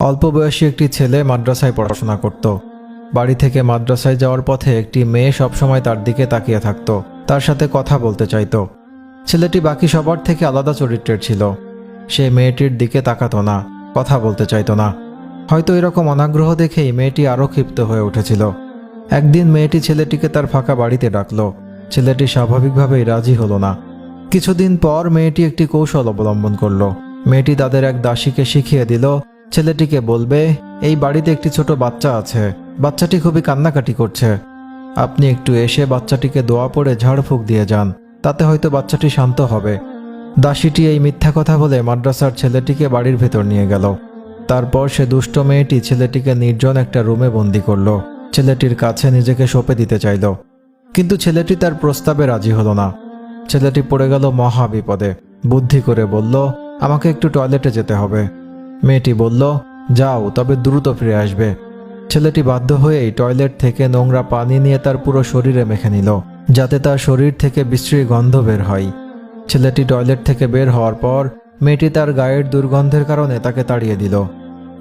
অল্প বয়সী একটি ছেলে মাদ্রাসায় পড়াশোনা করত। বাড়ি থেকে মাদ্রাসায় যাওয়ার পথে একটি মেয়ে সবসময় তার দিকে তাকিয়ে থাকত, তার সাথে কথা বলতে চাইত। ছেলেটি বাকি সবার থেকে আলাদা চরিত্রের ছিল। সে মেয়েটির দিকে তাকাতো না, কথা বলতে চাইত না। হয়তো এরকম অনাগ্রহ দেখেই মেয়েটি আরও ক্ষিপ্ত হয়ে উঠেছিল। একদিন মেয়েটি ছেলেটিকে তার ফাঁকা বাড়িতে ডাকল। ছেলেটি স্বাভাবিকভাবেই রাজি হলো না। কিছুদিন পর মেয়েটি একটি কৌশল অবলম্বন করল। মেয়েটি তাদের এক দাসীকে শিখিয়ে দিল ছেলেটিকে বলবে, এই বাড়িতে একটি ছোট বাচ্চা আছে, বাচ্চাটি খুবই কান্নাকাটি করছে, আপনি একটু এসে বাচ্চাটিকে দোয়া পড়ে ঝাড়ফুঁক দিয়ে যান, তাতে হয়তো বাচ্চাটি শান্ত হবে। দাসীটি এই মিথ্যা কথা বলে মাদ্রাসার ছেলেটিকে বাড়ির ভেতর নিয়ে গেল। তারপর সে দুষ্ট মেয়েটি ছেলেটিকে নির্জন একটা রুমে বন্দি করল। ছেলেটির কাছে নিজেকে সঁপে দিতে চাইল, কিন্তু ছেলেটি তার প্রস্তাবে রাজি হলো না। ছেলেটি পড়ে গেল মহা বিপদে। বুদ্ধি করে বলল, আমাকে একটু টয়লেটে যেতে হবে। মেয়েটি বলল, যাও, তবে দ্রুত ফিরে আসবে। ছেলেটি বাধ্য হয়েই টয়লেট থেকে নোংরা পানি নিয়ে তার পুরো শরীরে মেখে নিল, যাতে তার শরীর থেকে বিশ্রী গন্ধ বের হয়। ছেলেটি টয়লেট থেকে বের হওয়ার পর মেয়েটি তার গায়ের দুর্গন্ধের কারণে তাকে তাড়িয়ে দিল,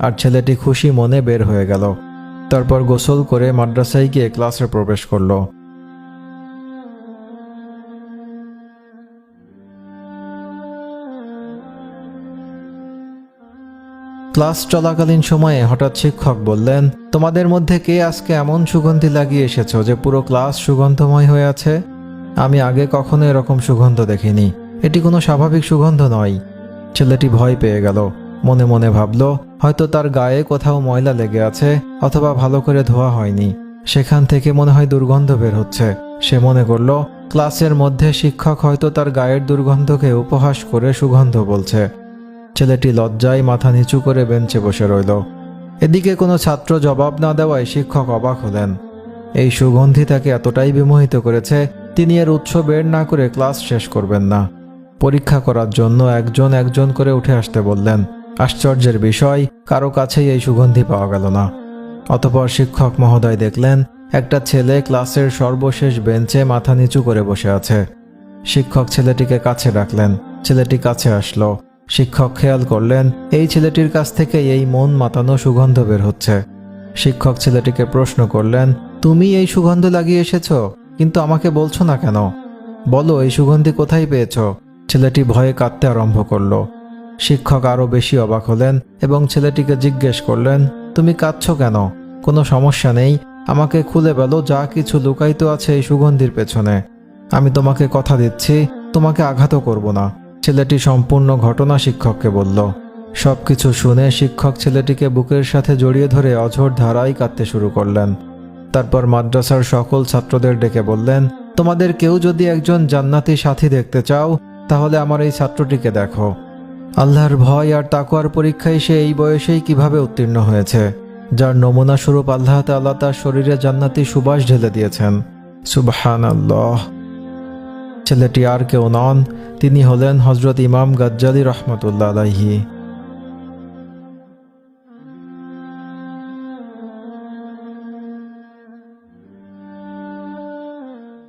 আর ছেলেটি খুশি মনে বের হয়ে গেল। তারপর গোসল করে মাদ্রাসায় গিয়ে ক্লাসে প্রবেশ করল। ক্লাস চলাকালীন সময়ে হঠাৎ শিক্ষক বললেন, তোমাদের মধ্যে কে আজকে এমন সুগন্ধি লাগিয়ে এসেছো যে পুরো ক্লাস সুগন্ধময় হয়ে আছে? আমি আগে কখনো এরকম সুগন্ধ দেখিনি, এটি কোনো স্বাভাবিক সুগন্ধ নয়। ছেলেটি ভয় পেয়ে গেল। মনে মনে ভাবল, হয়তো তার গায়ে কোথাও ময়লা লেগে আছে, অথবা ভালো করে ধোয়া হয়নি, সেখান থেকে মনে হয় দুর্গন্ধ বের হচ্ছে। সে মনে করল, ক্লাসের মধ্যে শিক্ষক হয়তো তার গায়ের দুর্গন্ধকে উপহাস করে সুগন্ধ বলছে। ছেলেটি লজ্জায় মাথা নিচু করে বেঞ্চে বসে রইল। এদিকে কোনো ছাত্র জবাব না দেওয়ায় শিক্ষক অবাক হলেন। এই সুগন্ধি তাকে এতটাই বিমোহিত করেছে, তিনি এর উৎস বের না করে ক্লাস শেষ করবেন না। পরীক্ষা করার জন্য একজন একজন করে উঠে আসতে বললেন। আশ্চর্যের বিষয়, কারো কাছেই এই সুগন্ধি পাওয়া গেল না। অতঃপর শিক্ষক মহোদয় দেখলেন একটা ছেলে ক্লাসের সর্বশেষ বেঞ্চে মাথা নিচু করে বসে আছে। শিক্ষক ছেলেটিকে কাছে ডাকলেন। ছেলেটি কাছে আসলো। শিক্ষক খেয়াল করলেন এই ছেলেটির কাছ থেকে এই মন মাতানো সুগন্ধ বের হচ্ছে। শিক্ষক ছেলেটিকে প্রশ্ন করলেন, তুমি এই সুগন্ধ লাগিয়ে এসেছো, কিন্তু আমাকে বলছো না কেন? বলো, এই সুগন্ধি কোথায় পেয়েছ? ছেলেটি ভয়ে কাঁদতে আরম্ভ করলো। শিক্ষক আরও বেশি অবাক হলেন এবং ছেলেটিকে জিজ্ঞেস করলেন, তুমি কাঁদছো কেন? কোনো সমস্যা নেই, আমাকে খুলে বলো যা কিছু লুকায়িত আছে এই সুগন্ধির পেছনে। আমি তোমাকে কথা দিচ্ছি, তোমাকে আঘাতও করব না। ছেলেটি সম্পূর্ণ ঘটনা শিক্ষককে বলল। সবকিছু শুনে শিক্ষক ছেলেটিকে বুকের সাথে জড়িয়ে ধরে অঝোর ধারায় কাঁদতে শুরু করলেন। তারপর মাদ্রাসার সকল ছাত্রদের ডেকে বললেন, তোমাদের কেউ যদি একজন জান্নাতি সাথী দেখতে চাও, তাহলে আমার এই ছাত্রটিকে দেখো। আল্লাহর ভয় আর তাকওয়ার পরীক্ষায় সে এই বয়সেই কিভাবে উত্তীর্ণ হয়েছে, যার নমুনা স্বরূপ আল্লাহ তাআলা তার শরীরে জান্নাতি সুবাস ঢেলে দিয়েছেন। সুবহানাল্লাহ। ছেলেটি আর কেউ নন, তিনি হলেন হযরত ইমাম গাজ্জালী রাহমাতুল্লাহ আলাইহি।